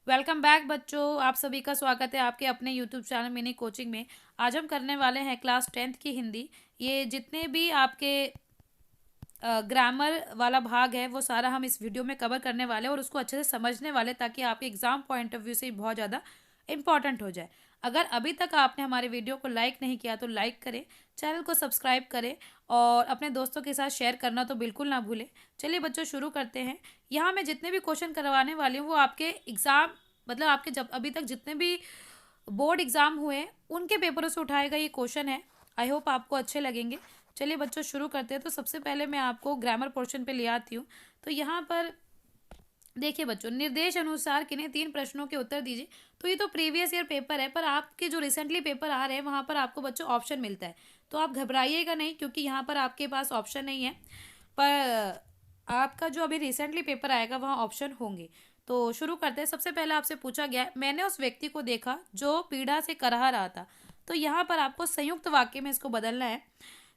Welcome back बच्चों। आप सभी का स्वागत है आपके अपने यूट्यूब चैनल मिनी कोचिंग में। आज हम करने वाले हैं क्लास 10th की हिंदी। ये जितने भी आपके ग्रामर वाला भाग है वो सारा हम इस वीडियो में कवर करने वाले हैं और उसको अच्छे से समझने वाले, ताकि आपके एग्जाम पॉइंट ऑफ व्यू से बहुत ज़्यादा इंपॉर्टेंट हो जाए। अगर अभी तक आपने हमारे वीडियो को लाइक नहीं किया तो लाइक करें, चैनल को सब्सक्राइब करें और अपने दोस्तों के साथ शेयर करना तो बिल्कुल ना भूलें। चलिए बच्चों, शुरू करते हैं। यहाँ मैं जितने भी क्वेश्चन करवाने वाली हूँ वो आपके एग्ज़ाम, मतलब आपके जब अभी तक जितने भी बोर्ड एग्जाम हुए हैं उनके पेपरों से उठाएगा ये क्वेश्चन है। आई होप आपको अच्छे लगेंगे। चलिए बच्चों, शुरू करते हैं। तो सबसे पहले मैं आपको ग्रामर पोर्शन पे ले आती हूँ। तो यहाँ पर देखिए बच्चों, निर्देश अनुसार किन्हीं 3 प्रश्नों के उत्तर दीजिए। तो ये तो प्रीवियस ईयर पेपर है, पर आपके जो रिसेंटली पेपर आ रहे हैं वहाँ पर आपको बच्चों ऑप्शन मिलता है। तो आप घबराइएगा नहीं, क्योंकि यहाँ पर आपके पास ऑप्शन नहीं है, पर आपका जो अभी रिसेंटली पेपर आएगा वहाँ ऑप्शन होंगे। तो शुरू करते हैं। सबसे पहले आपसे पूछा गया है, मैंने उस व्यक्ति को देखा जो पीड़ा से कराह रहा था। तो यहाँ पर आपको संयुक्त वाक्य में इसको बदलना है।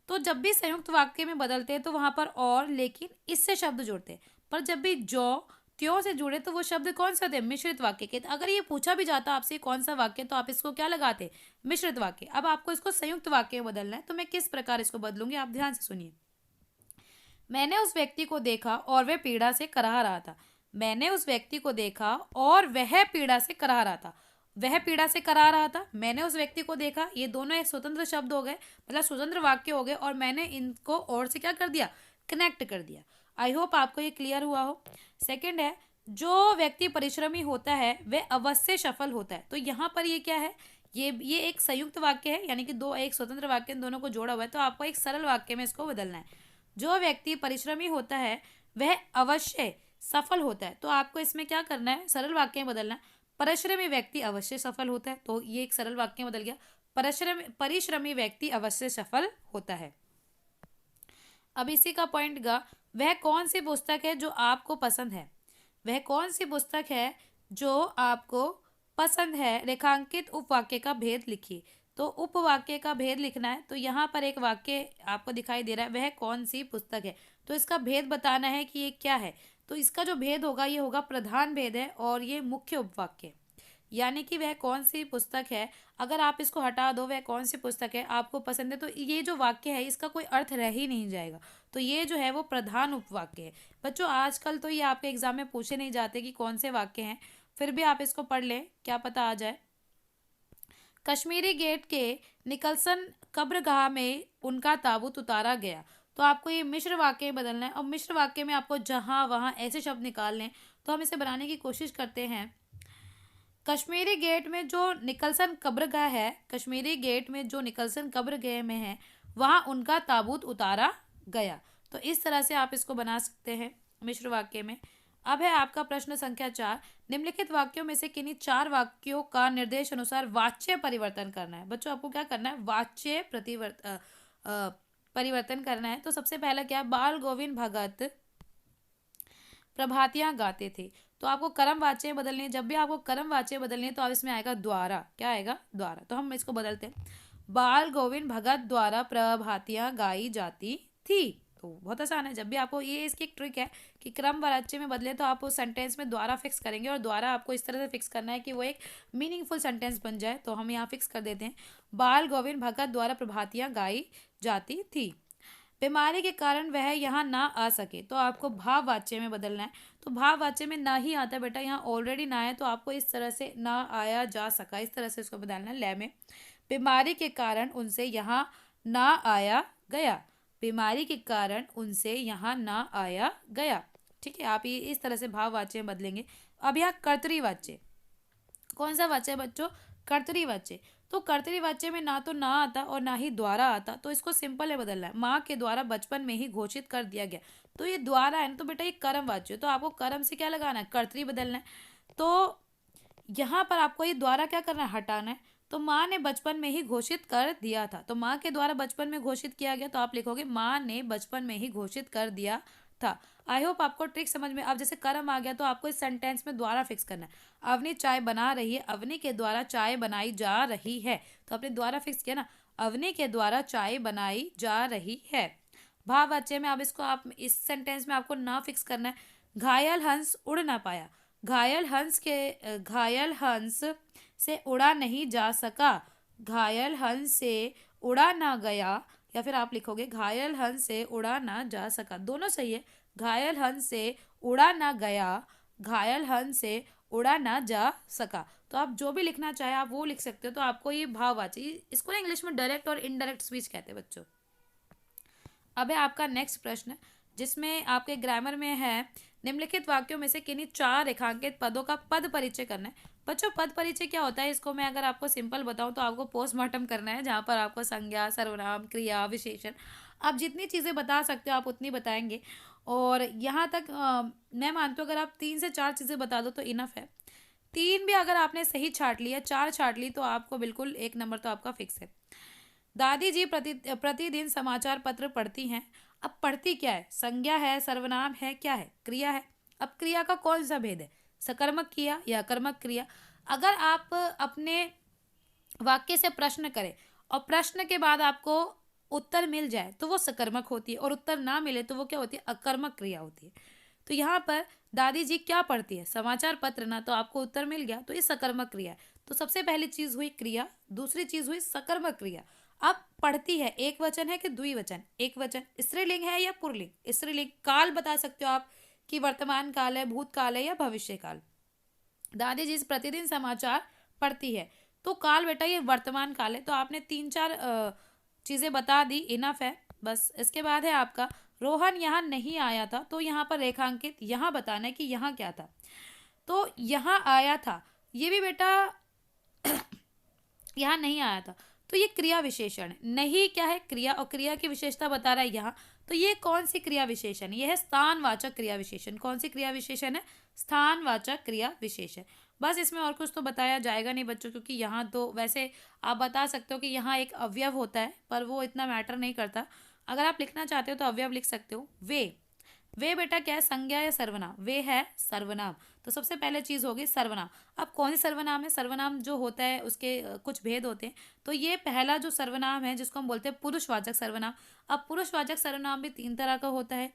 तो जब भी संयुक्त वाक्य में बदलते हैं तो वहां पर और, लेकिन इससे शब्द जुड़ते हैं। पर जब भी जो त्यों से जुड़े तो वो शब्द कौन सा थे? मिश्रित वाक्य के। तो अगर ये पूछा भी जाता आपसे कौन सा वाक्य, तो आप इसको क्या लगाते? मिश्रित वाक्य। अब आपको इसको संयुक्त वाक्य में बदलना है। तो मैं किस प्रकार इसको बदलूंगी, आप ध्यान से सुनिए। मैंने उस व्यक्ति को देखा और वह पीड़ा से कराह रहा था। मैंने उस व्यक्ति को देखा और वह पीड़ा से कराह रहा था। वह पीड़ा से करा रहा था, मैंने उस व्यक्ति को देखा, ये दोनों एक स्वतंत्र शब्द हो गए, मतलब स्वतंत्र वाक्य हो गए, और मैंने इनको और से क्या कर दिया? कनेक्ट कर दिया। आई होप आपको ये क्लियर हुआ हो। सेकंड है, जो व्यक्ति परिश्रमी होता है वह अवश्य सफल होता है। तो यहाँ पर ये क्या है? ये एक संयुक्त वाक्य है, यानी कि दो एक स्वतंत्र वाक्य, इन दोनों को जोड़ा हुआ है। तो आपको एक सरल वाक्य में इसको बदलना है। जो व्यक्ति परिश्रमी होता है वह अवश्य सफल होता है। तो आपको इसमें क्या करना है? सरल वाक्य में बदलना है। परिश्रमी व्यक्ति अवश्य सफल होता है। तो ये एक सरल वाक्य में बदल गया। परिश्रमी व्यक्ति अवश्य सफल होता है। अब इसी का पॉइंट गा, वह कौन सी पुस्तक है जो आपको पसंद है? वह कौन सी पुस्तक है जो आपको पसंद है? रेखांकित उपवाक्य का भेद लिखिए। तो उपवाक्य का भेद लिखना है। तो यहाँ पर एक वाक्य आपको दिखाई दे रहा है, वह कौन सी पुस्तक है। तो इसका भेद बताना है कि ये क्या है। तो इसका जो भेद होगा ये होगा प्रधान भेद है, और ये मुख्य उपवाक्य, यानी कि वह कौन सी पुस्तक है। अगर आप इसको हटा दो, वह कौन सी पुस्तक है आपको पसंद है, तो ये जो वाक्य है इसका कोई अर्थ रह ही नहीं जाएगा। तो ये जो है वो प्रधान उपवाक्य है। बच्चों, आजकल तो ये आपके एग्जाम में पूछे नहीं जाते कि कौन से वाक्य हैं, फिर भी आप इसको पढ़ लें, क्या पता आ जाए। कश्मीरी गेट के निकलसन कब्रगाह में उनका ताबूत उतारा गया। तो आपको ये मिश्र वाक्य में बदलना है। और मिश्र वाक्य में आपको जहां वहां ऐसे शब्द निकाल लें। तो हम इसे बनाने की कोशिश करते हैं। कश्मीरी गेट में जो निकलसन कब्रगाह है, कश्मीरी गेट में जो निकलसन कब्रगाह में है, वहां उनका ताबूत उतारा गया। तो इस तरह से आप इसको बना सकते हैं मिश्र वाक्य में। अब है आपका प्रश्न संख्या 4। निम्नलिखित वाक्यों में से किन्हीं 4 वाक्यों का निर्देश अनुसार वाच्य परिवर्तन करना है। बच्चों, आपको क्या करना है? वाच्य परिवर्तन करना है। तो सबसे पहला क्या? बाल गोविंद भगत प्रभातियां गाते थे। तो आपको कर्म वाच्य बदलनी है। जब भी आपको कर्म वाच्य बदलनी है तो आप इसमें आएगा द्वारा। क्या आएगा? द्वारा। तो हम इसको बदलते हैं, बाल गोविंद भगत द्वारा प्रभातियां गाई जाती थी। तो बहुत आसान है। जब भी आपको, ये इसकी एक ट्रिक है कि क्रम वाच्य में बदले तो आप उस सेंटेंस में द्वारा फिक्स करेंगे, और द्वारा आपको इस तरह से फिक्स करना है कि वो एक मीनिंगफुल सेंटेंस बन जाए। तो हम यहाँ फिक्स कर देते हैं, बाल गोविंद भगत द्वारा प्रभातियां गाई जाती थी। बीमारी के कारण वह यहाँ ना आ सके। तो आपको भाववाच्य में बदलना है। तो भाववाच्य में ना ही आता है बेटा, यहाँ ऑलरेडी ना है, तो आपको इस तरह से ना आया जा सका, इस तरह से इसको बदलना है लय में। बीमारी के कारण उनसे यहाँ ना आया गया। बीमारी के कारण उनसे यहाँ ना आया गया। ठीक है, आप ये इस तरह से भाववाच्य में बदलेंगे। अब यहाँ कर्तरीवाच्य, कौन सा वाच्य है बच्चों? कर्तरीवाच्य। तो कर्तरीवाच्य में ना तो ना आता और ना ही द्वारा आता। तो इसको सिंपल है बदलना है, माँ के द्वारा बचपन में ही घोषित कर दिया गया। तो ये द्वारा है ना, तो बेटा ये कर्म वाच्य, तो आपको कर्म से क्या लगाना है? कर्तरी बदलना है। तो यहाँ पर आपको ये द्वारा क्या करना है? हटाना है। तो माँ ने बचपन में ही घोषित कर दिया था। तो माँ के द्वारा बचपन में घोषित किया गया, तो आप लिखोगे माँ ने बचपन में ही घोषित कर दिया था। आई होप आपको ट्रिक समझ में। अब जैसे कर्म आ गया तो आपको इस सेंटेंस में द्वारा फिक्स करना है। अवनी चाय बना रही है, अवनी के द्वारा चाय बनाई जा रही है। तो आपने द्वारा फिक्स किया ना, अवनी के द्वारा चाय बनाई जा रही है। भाववाच्य में अब इसको आप इस सेंटेंस में आपको ना फिक्स करना है। घायल हंस उड़ ना पाया। घायल हंस से उड़ा नहीं जा सका, घायल हंस से उड़ा ना गया, या फिर आप लिखोगे घायल हंस से उड़ा ना जा सका, दोनों सही है। घायल हंस से उड़ा ना गया, घायल हंस से उड़ा ना जा सका। तो आप जो भी लिखना चाहे आप वो लिख सकते हो। तो आपको ये भाववाची, इसको ना इंग्लिश में डायरेक्ट और इनडायरेक्ट स्पीच कहते हैं बच्चों। अब है आपका नेक्स्ट प्रश्न, जिसमें आपके ग्रामर में है, निम्नलिखित वाक्यों में से किन्हीं 4 रेखांकित पदों का पद परिचय करना है। बच्चों पद परिचय क्या होता है, इसको मैं अगर आपको सिंपल बताऊं तो आपको पोस्टमार्टम करना है, जहां पर आपको संज्ञा, सर्वनाम, क्रिया, विशेषण, आप जितनी चीज़ें बता सकते हो आप उतनी बताएंगे। और यहाँ तक मैं मानती हूँ अगर आप 3 से 4 चीज़ें बता दो तो इनफ है। 3 भी अगर आपने सही छाट लिया, 4 छाट ली, तो आपको बिल्कुल 1 नंबर तो आपका फिक्स है। दादी जी प्रतिदिन समाचार पत्र पढ़ती हैं। अब पढ़ती क्या है, संज्ञा है, सर्वनाम है, क्या है, क्रिया है। अब क्रिया का कौन सा भेद है, सकर्मक क्रिया या अकर्मक क्रिया। अगर आप अपने वाक्य से प्रश्न करें और प्रश्न के बाद आपको उत्तर मिल जाए तो वो सकर्मक होती है, और उत्तर ना मिले तो वो क्या होती है, अकर्मक क्रिया होती है। तो यहाँ पर दादी जी क्या पढ़ती है, समाचार पत्र ना, तो आपको उत्तर मिल गया, तो ये सकर्मक क्रिया है। तो सबसे पहली चीज हुई क्रिया, दूसरी चीज हुई सकर्मक क्रिया। अब पढ़ती है एक वचन है कि द्विवचन, एक वचन, स्त्रीलिंग है या पुल्लिंग, स्त्रीलिंग, काल बता सकते हो आप कि वर्तमान काल है, भूतकाल है या भविष्य काल। दादी जी प्रतिदिन समाचार पढ़ती है, तो काल बेटा ये वर्तमान काल है। तो आपने 3-4 चीजें बता दी, इनफ है। बस इसके बाद है आपका, रोहन यहाँ नहीं आया था, तो यहाँ पर रेखांकित यहाँ बताना है कि यहाँ क्या था। तो यहाँ आया था, ये भी बेटा यहाँ नहीं आया था, तो ये क्रिया विशेषण है। नहीं क्या है, क्रिया, और क्रिया की विशेषता बता रहा है यहाँ। तो ये कौन सी क्रिया विशेषण, ये है स्थानवाचक क्रिया विशेषण। कौन सी क्रिया विशेषण है, स्थानवाचक क्रिया विशेषण। बस इसमें और कुछ तो बताया जाएगा नहीं बच्चों, क्योंकि यहाँ तो वैसे आप बता सकते हो कि यहाँ एक अवयव होता है, पर वो इतना मैटर नहीं करता। अगर आप लिखना चाहते हो तो अवयव लिख सकते हो। वे बेटा क्या है, संज्ञा या सर्वनाम, वे है सर्वनाम। तो सबसे पहले चीज होगी सर्वनाम। अब कौन सी सर्वनाम है, सर्वनाम जो होता है उसके कुछ भेद होते हैं। तो ये पहला जो सर्वनाम है जिसको हम बोलते हैं पुरुषवाचक सर्वनाम। अब पुरुषवाचक सर्वनाम भी 3 तरह का होता है,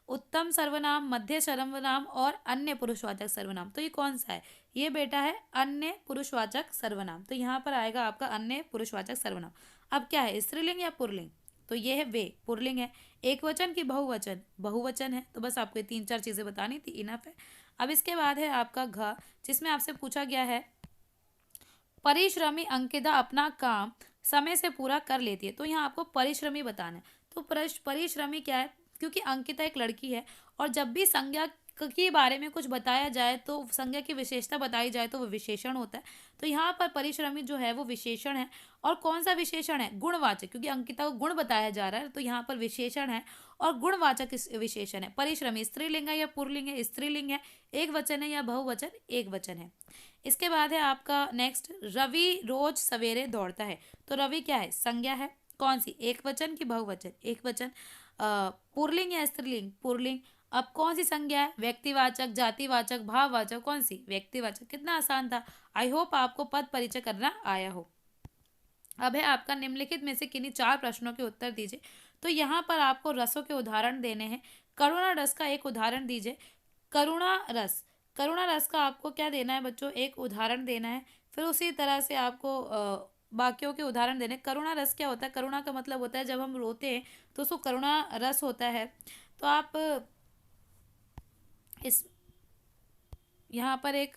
उत्तम सर्वनाम, मध्य सर्वनाम और अन्य पुरुषवाचक सर्वनाम। तो ये कौन सा है, ये बेटा है अन्य पुरुषवाचक सर्वनाम। तो यहाँ पर आएगा आपका अन्य पुरुषवाचक सर्वनाम। अब क्या है, स्त्रीलिंग या पुल्लिंग, तो ये है वे, पुल्लिंग है। एक वचन की बहुवचन, बहुवचन है। तो बस आपको ये 3-4 चीजें बतानी थी, इनफ है। अब इसके बाद है आपका घ, जिसमें आपसे पूछा गया है, परिश्रमी अंकिता अपना काम समय से पूरा कर लेती है। तो यहाँ आपको परिश्रमी बताना है। तो परिश्रमी क्या है, क्योंकि अंकिता एक लड़की है, और जब भी संज्ञा के बारे में कुछ बताया जाए तो संज्ञा की विशेषता बताई जाए तो वो विशेषण होता है। तो यहाँ पर परिश्रमी जो है वो विशेषण है। और कौन सा विशेषण है, गुणवाचक, क्योंकि अंकिता को गुण बताया जा रहा है, तो यहाँ पर विशेषण है और गुणवाचक विशेषण है। परिश्रमी स्त्रीलिंग है या पुल्लिंग है, स्त्रीलिंग है। एक वचन है या बहुवचन, एक वचन है। इसके बाद है आपका नेक्स्ट, रवि रोज सवेरे दौड़ता है। तो रवि क्या है, संज्ञा है। कौन सी, एक वचन की बहुवचन, एक वचन। पुल्लिंग या स्त्रीलिंग, पुल्लिंग। अब कौन सी संज्ञा है, व्यक्तिवाचक, जातिवाचक, भाववाचक, कौन सी, व्यक्तिवाचक। कितना आसान था। आई होप आपको पद परिचय करना आया हो। अब है आपका, निम्नलिखित में से किन्हीं 4 प्रश्नों के उत्तर दीजिए। तो यहाँ पर आपको रसों के उदाहरण देने हैं। करुणा रस का एक उदाहरण दीजिए। करुणा रस, करुणा रस का आपको क्या देना है बच्चों, एक उदाहरण देना है। फिर उसी तरह से आपको बाकियों के उदाहरण देने। करुणा रस क्या होता है, करुणा का मतलब होता है जब हम रोते हैं तो उसको करुणा रस होता है। तो आप इस यहाँ पर एक,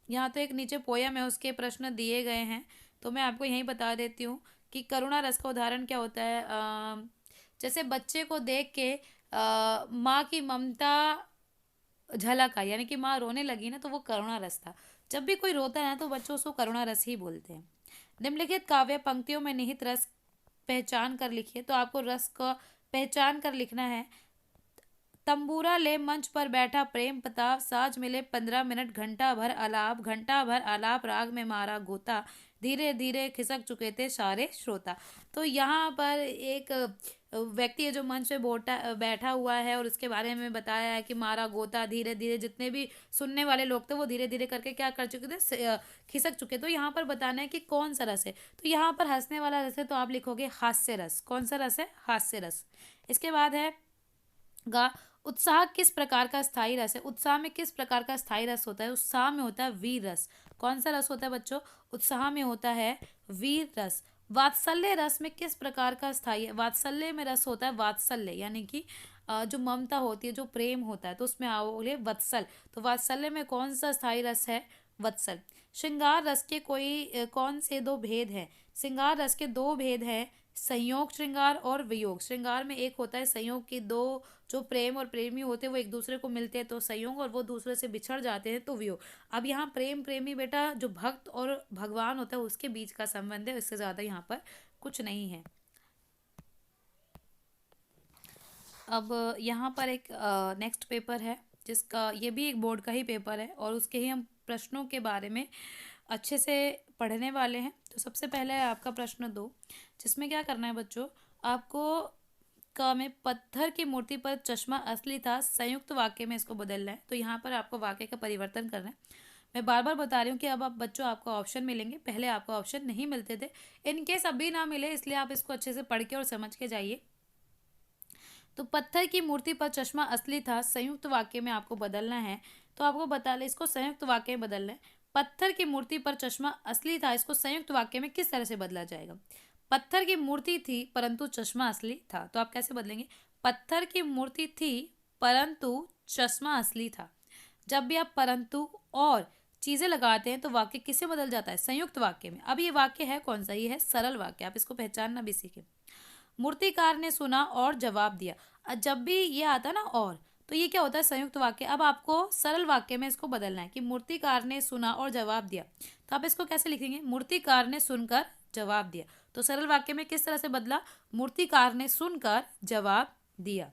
यहाँ तो एक नीचे पोयम है, उसके प्रश्न दिए गए हैं, तो मैं आपको यही बता देती हूँ कि करुणा रस का उदाहरण क्या होता है। जैसे बच्चे को देख के माँ की ममता झलका, यानी कि माँ रोने लगी ना, तो वो करुणा रस था। जब भी कोई रोता है ना तो बच्चों उसको करुणा रस ही बोलते हैं। निम्नलिखित काव्य पंक्तियों में निहित रस पहचान कर लिखिए। तो आपको रस का पहचान कर लिखना है। तंबूरा ले मंच पर बैठा प्रेम प्रताप, साज मिले 15 मिनट, घंटा भर आलाप, राग में मारा गोता, धीरे धीरे खिसक चुके थे सारे श्रोता। तो यहाँ पर एक व्यक्ति है जो मंच पे बैठा हुआ है, और उसके बारे में बताया है कि मारा गोता, धीरे धीरे जितने भी सुनने वाले लोग थे वो धीरे धीरे करके क्या कर चुके थे, खिसक चुके। तो यहाँ पर बताना है कि कौन सा रस है। तो यहाँ पर हंसने वाला रस है, तो आप लिखोगे हास्य रस। कौन सा रस है, हास्य रस। इसके बाद है गा, उत्साह किस प्रकार का स्थायी रस है? उत्साह में किस प्रकार का स्थायी रस होता है? उत्साह में होता है वीर रस। कौन सा रस होता है बच्चों? उत्साह में होता है वीर रस। वात्सल्य रस में किस प्रकार का स्थायी है? वात्सल्य में रस होता है वात्सल्य, यानी कि जो ममता होती है, जो प्रेम होता है, तो उसमें आओगे वत्सल। तो वात्सल्य में कौन सा स्थायी रस है? वत्सल। श्रृंगार रस के कौन से दो भेद हैं? श्रृंगार रस के दो भेद हैं, संयोग श्रृंगार और वियोग श्रृंगार। में एक होता है संयोग की, दो जो प्रेम और प्रेमी होते हैं वो एक दूसरे को मिलते हैं तो संयोग, और वो दूसरे से बिछड़ जाते हैं तो वियोग। अब यहाँ प्रेम प्रेमी बेटा जो भक्त और भगवान होता है उसके बीच का संबंध है, इससे ज़्यादा यहाँ पर कुछ नहीं है। अब यहाँ पर एक नेक्स्ट पेपर है जिसका, ये भी एक बोर्ड का ही पेपर है और उसके ही हम प्रश्नों के बारे में अच्छे से पढ़ने वाले हैं। तो सबसे पहले है आपका प्रश्न 2, जिसमें क्या करना है बच्चों, आपको क में पत्थर की मूर्ति पर चश्मा असली था, संयुक्त वाक्य में इसको बदलना है। तो यहाँ पर आपको वाक्य का परिवर्तन करना है। मैं बार बार बता रही हूँ कि अब आप बच्चों आपको ऑप्शन मिलेंगे, पहले आपको ऑप्शन नहीं मिलते थे। इनकेस अभी ना मिले इसलिए आप इसको अच्छे से पढ़ के और समझ के जाइए। तो पत्थर की मूर्ति पर चश्मा असली था, संयुक्त वाक्य में आपको बदलना है। तो आपको बता ले, इसको संयुक्त वाक्य में बदलना है। पत्थर की मूर्ति पर चश्मा असली था, इसको संयुक्त वाक्य में किस तरह से बदला जाएगा? पत्थर की मूर्ति थी परंतु चश्मा असली था, तो आप कैसे बदलेंगे? पत्थर की मूर्ति थी परंतु चश्मा असली था। जब भी आप परंतु और चीजें लगाते हैं तो वाक्य किससे बदल जाता है? संयुक्त वाक्य में। अब ये वाक्य है कौन सा? ये है सरल वाक्य, आप इसको पहचानना भी सीखें। मूर्तिकार ने सुना और जवाब दिया। जब भी ये आता ना और, तो ये क्या होता है? संयुक्त वाक्य। अब आपको सरल वाक्य में इसको बदलना है कि मूर्तिकार ने सुना और जवाब दिया। तो आप इसको कैसे लिखेंगे? मूर्तिकार ने सुनकर जवाब दिया। तो सरल वाक्य में किस तरह से बदला? मूर्तिकार ने सुनकर जवाब दिया।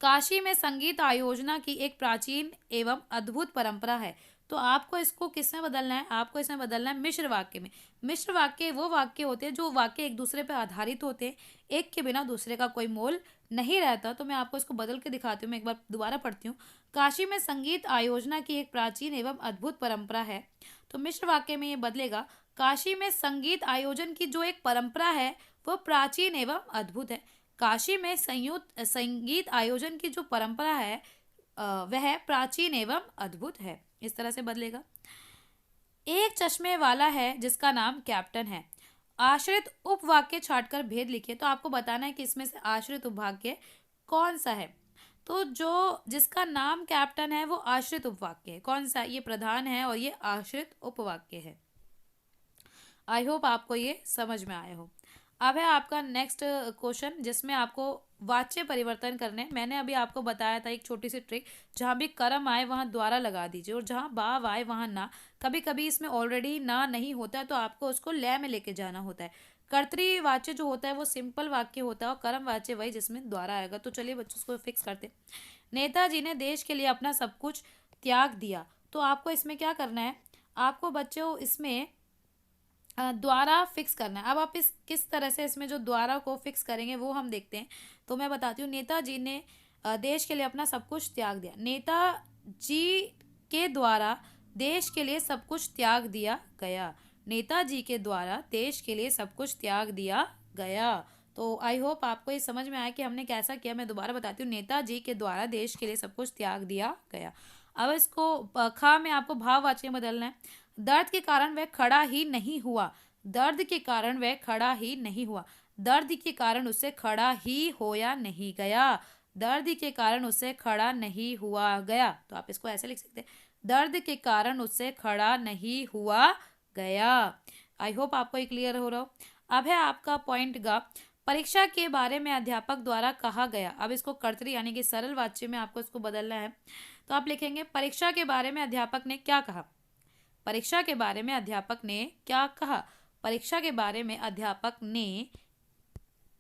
काशी में संगीत आयोजना की एक प्राचीन एवं अद्भुत परंपरा है। तो आपको इसको किस में बदलना है? आपको इसमें बदलना है मिश्र वाक्य में। मिश्र वाक्य वो वाक्य होते हैं जो वाक्य एक दूसरे पर आधारित होते हैं, एक के बिना दूसरे का कोई मोल नहीं रहता। तो मैं आपको इसको बदल के दिखाती हूँ, मैं एक बार दोबारा पढ़ती हूँ। काशी में संगीत आयोजना की एक प्राचीन एवं अद्भुत परंपरा है। तो मिश्र वाक्य में ये बदलेगा, काशी में संगीत आयोजन की जो एक परंपरा है वह प्राचीन एवं अद्भुत है। काशी में संगीत आयोजन की जो परंपरा है वह प्राचीन एवं अद्भुत है। इस तरह से बदलेगा। एक चश्मे वाला है जिसका नाम कैप्टन है। आश्रित उपवाक्य छांटकर भेद लिखिए। तो आपको बताना है कि इसमें से आश्रित उपवाक्य कौन सा है। तो जो जिसका नाम कैप्टन है वो आश्रित उपवाक्य है। कौन सा? ये प्रधान है और ये आश्रित उपवाक्य है। आई होप आपको ये समझ में आया हो। अब है आपका नेक्स्ट क्वेश्चन, जिसमें आपको वाच्य परिवर्तन करने। मैंने अभी आपको बताया था एक छोटी सी ट्रिक, जहाँ भी कर्म आए वहाँ द्वारा लगा दीजिए और जहाँ भाव आए वहाँ ना। कभी कभी इसमें ऑलरेडी ना नहीं होता है तो आपको उसको लय में लेके जाना होता है। कर्तृवाच्य जो होता है वो सिंपल वाक्य होता है और कर्म वाच्य वही जिसमें द्वारा आएगा। तो चलिए बच्चों उसको फिक्स करते। नेताजी ने देश के लिए अपना सब कुछ त्याग दिया। तो आपको इसमें क्या करना है? आपको बच्चों इसमें द्वारा फिक्स करना है। अब आप इस किस तरह से इसमें जो द्वारा को फिक्स करेंगे वो हम देखते हैं। तो मैं बताती हूँ, नेताजी ने देश के लिए अपना सब कुछ त्याग दिया। नेताजी के द्वारा देश के लिए सब कुछ त्याग दिया गया। नेताजी के द्वारा देश के लिए सब कुछ त्याग दिया गया। तो आई होप आपको ये समझ में आया कि हमने कैसा किया। मैं दोबारा बताती हूँ, नेताजी के द्वारा देश के लिए सब कुछ त्याग दिया गया। अब इसको खा में आपको भाववाचक में बदलना है। दर्द के कारण वह खड़ा ही नहीं हुआ। दर्द के कारण वह खड़ा ही नहीं हुआ। दर्द के कारण उसे खड़ा ही होया नहीं गया। दर्द के कारण उसे खड़ा नहीं हुआ गया। तो आप इसको ऐसे लिख सकते हैं, दर्द के कारण उसे खड़ा नहीं हुआ गया। आई होप आपको ये क्लियर हो रहा हो। अब है आपका पॉइंट गा, परीक्षा के बारे में अध्यापक द्वारा कहा गया। अब इसको कर्तरी यानी कि सरल वाच्य में आपको इसको बदलना है। तो आप लिखेंगे, परीक्षा के बारे में अध्यापक ने क्या कहा। परीक्षा के बारे में अध्यापक ने क्या कहा। परीक्षा के बारे में अध्यापक ने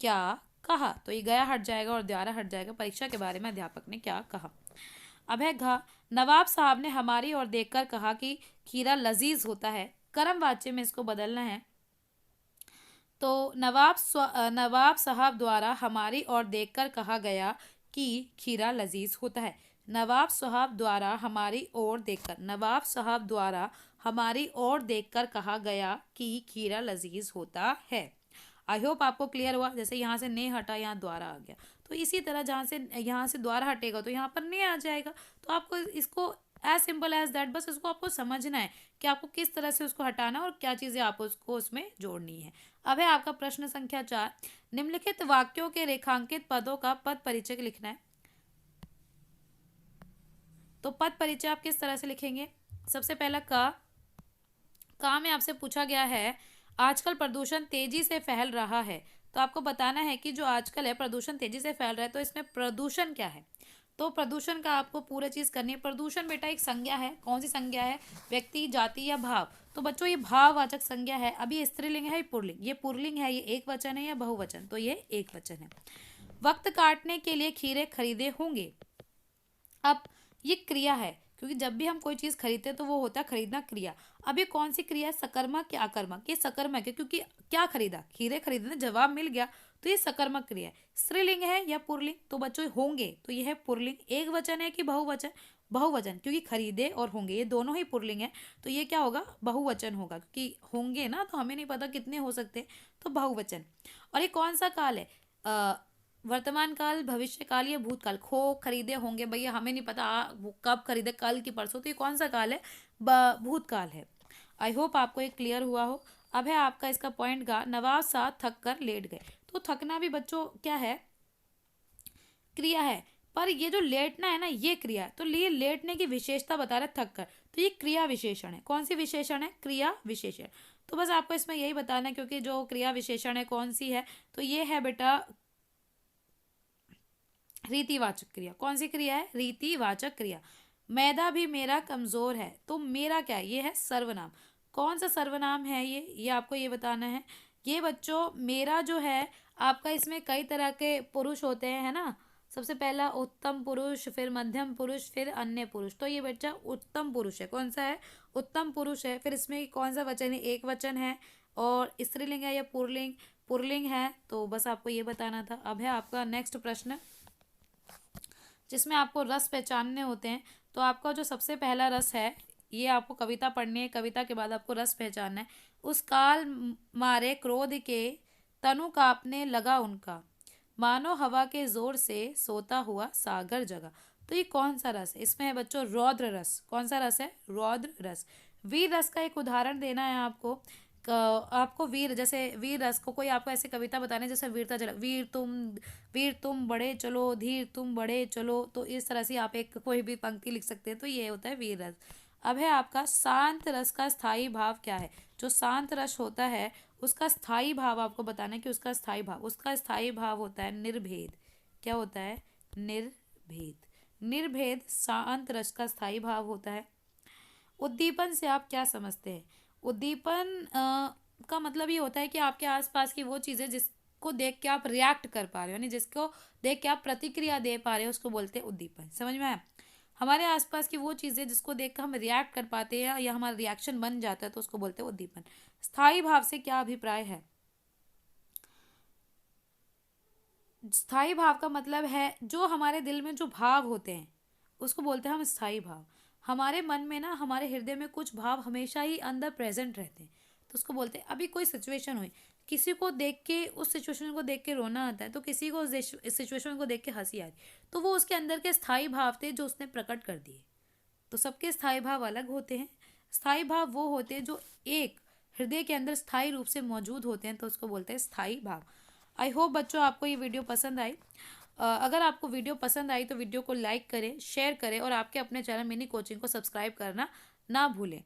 क्या कहा। तो ये गया हट जाएगा और द्वारा हट जाएगा। परीक्षा के बारे में अध्यापक ने क्या कहा। अब है घ, नवाब साहब ने हमारी ओर देखकर कहा कि खीरा लजीज होता है। कर्म वाच्य में इसको बदलना है। तो नवाब साहब द्वारा हमारी ओर देखकर कहा गया कि खीरा लजीज होता है। नवाब साहब द्वारा हमारी ओर देखकर, नवाब साहब द्वारा हमारी ओर देखकर कहा गया कि खीरा लजीज होता है। आई होप आपको क्लियर हुआ। जैसे यहाँ से ने हटा, यहाँ द्वारा आ गया। तो इसी तरह जहाँ से यहाँ से द्वार हटेगा तो यहाँ पर नहीं आ जाएगा। तो आपको इसको एज सिंपल एज दैट, बस इसको आपको समझना है कि आपको किस तरह से उसको हटाना और क्या चीज़ें आपको उसको उसमें जोड़नी है। अब है आपका प्रश्न संख्या 4, निम्नलिखित वाक्यों के रेखांकित पदों का पद परिचय लिखना है। तो पद परिचय आप किस तरह से लिखेंगे? सबसे पहला का में आपसे पूछा गया है आजकल प्रदूषण तेजी से फैल रहा है। तो आपको बताना है कि जो आजकल है प्रदूषण तेजी से फैल रहा है, तो इसमें प्रदूषण क्या है। तो प्रदूषण का आपको पूरा चीज करनी है। प्रदूषण बेटा एक संज्ञा है। कौन सी संज्ञा है? व्यक्ति, जाति या भाव। तो बच्चों ये भाववाचक संज्ञा है। अभी ये स्त्रीलिंग है, ये पुल्लिंग, ये पुल्लिंग है, ये एक वचन है या बहुवचन? तो ये एक वचन है। वक्त काटने के लिए खीरे खरीदे होंगे। अब ये क्रिया है, क्योंकि जब भी हम कोई चीज खरीदते हैं तो वो होता है खरीदना क्रिया। अब ये कौन सी क्रिया है? सकर्मक या अकर्मक? ये सकर्मक है, क्योंकि क्या खरीदा? खीरे खरीदने, जवाब मिल गया, तो ये सकर्मक क्रिया है। स्त्रीलिंग है या पुरलिंग? तो बच्चों होंगे, तो ये है पुरलिंग। एक वचन है कि बहुवचन? बहुवचन, क्योंकि खरीदे और होंगे ये दोनों ही पुरलिंग है, तो ये क्या होगा? बहुवचन होगा, क्योंकि होंगे ना तो हमें नहीं पता कितने हो सकते हैं, तो बहुवचन। और ये कौन सा काल है? वर्तमान काल, भविष्य काल या भूतकाल? खरीदे होंगे भैया हमें नहीं पता वो कब खरीदे, कल की परसों, तो ये कौन सा काल है? भूतकाल है। आई होप आपको ये क्लियर हुआ हो। अब है आपका इसका पॉइंट का नवाब साहब थक कर लेट गए। तो थकना भी बच्चों क्या है? क्रिया है। पर ये जो लेटना है ना, ये क्रिया है। तो ये लेटने की विशेषता बता रहे थक कर, तो ये क्रिया विशेषण है। कौन सी विशेषण है? क्रिया विशेषण। तो बस आपको इसमें यही बताना है, क्योंकि जो क्रिया विशेषण है कौन सी है, तो ये है बेटा रीतिवाचक क्रिया। कौन सी क्रिया है? रीतिवाचक क्रिया। मैदा भी मेरा कमजोर है। तो मेरा क्या है? ये है सर्वनाम। कौन सा सर्वनाम है ये आपको ये बताना है। ये बच्चों मेरा जो है आपका, इसमें कई तरह के पुरुष होते हैं, है ना। सबसे पहला उत्तम पुरुष, फिर मध्यम पुरुष, फिर अन्य पुरुष। तो ये बच्चा उत्तम पुरुष है। कौन सा है? उत्तम पुरुष है। फिर इसमें कौन सा वचन है? एक वचन है। और स्त्रीलिंग है या पुरलिंग? पुरलिंग है। तो बस आपको ये बताना था। अब है आपका नेक्स्ट प्रश्न, जिसमें आपको रस पहचानने होते हैं। तो आपका जो सबसे पहला रस है, ये आपको कविता पढ़नी है। कविता के बाद आपको रस पहचानना है। उस काल मारे क्रोध के तनु कांपने लगा उनका, मानो हवा के जोर से सोता हुआ सागर जगा। तो ये कौन सा रस है? इसमें है बच्चों रौद्र रस। कौन सा रस है? रौद्र रस। वीर रस का एक उदाहरण देना है आपको। आपको वीर, जैसे वीर रस को कोई आपको ऐसी कविता बताने जैसे वीरता झलक, वीर तुम बड़े चलो, धीर तुम बड़े चलो। तो इस तरह से आप एक कोई भी पंक्ति लिख सकते हैं। तो ये होता है वीर रस। अब है आपका शांत रस का स्थायी भाव क्या है? जो शांत रस होता है उसका स्थायी भाव आपको बताना है कि उसका स्थायी भाव होता है निर्भेद। क्या होता है? निर्भेद। निर्भेद शांत रस का स्थायी भाव होता है। उद्दीपन से आप क्या समझते हैं? उद्दीपन का मतलब ये होता है कि आपके आसपास की वो चीज़ें जिसको देख के आप रिएक्ट कर पा रहे हो, यानी जिसको देख के आप प्रतिक्रिया दे पा रहे हो, उसको बोलते हैं उद्दीपन। समझ में आया? हमारे आसपास की वो चीज़ें जिसको देख कर हम रिएक्ट कर पाते हैं या हमारा रिएक्शन बन जाता है, तो उसको बोलते हैं उद्दीपन। स्थायी भाव से क्या अभिप्राय है? स्थायी भाव का मतलब है जो हमारे दिल में जो भाव होते हैं उसको बोलते हैं हम स्थायी भाव। हमारे मन में ना, हमारे हृदय में कुछ भाव हमेशा ही अंदर प्रेजेंट रहते हैं, तो उसको बोलते हैं। अभी कोई सिचुएशन हुई, किसी को देख के, उस सिचुएशन को देख के रोना आता है, तो किसी को इस सिचुएशन को देख के हंसी आ रही, तो वो उसके अंदर के स्थायी भाव थे जो उसने प्रकट कर दिए। तो सबके स्थायी भाव अलग होते हैं। स्थायी भाव वो होते हैं जो एक हृदय के अंदर स्थायी रूप से मौजूद होते हैं, तो उसको बोलते हैं स्थायी भाव। आई होप बच्चों आपको ये वीडियो पसंद आई। अगर आपको वीडियो पसंद आई तो वीडियो को लाइक करें, शेयर करें और आपके अपने चैनल मिनी कोचिंग को सब्सक्राइब करना ना भूलें।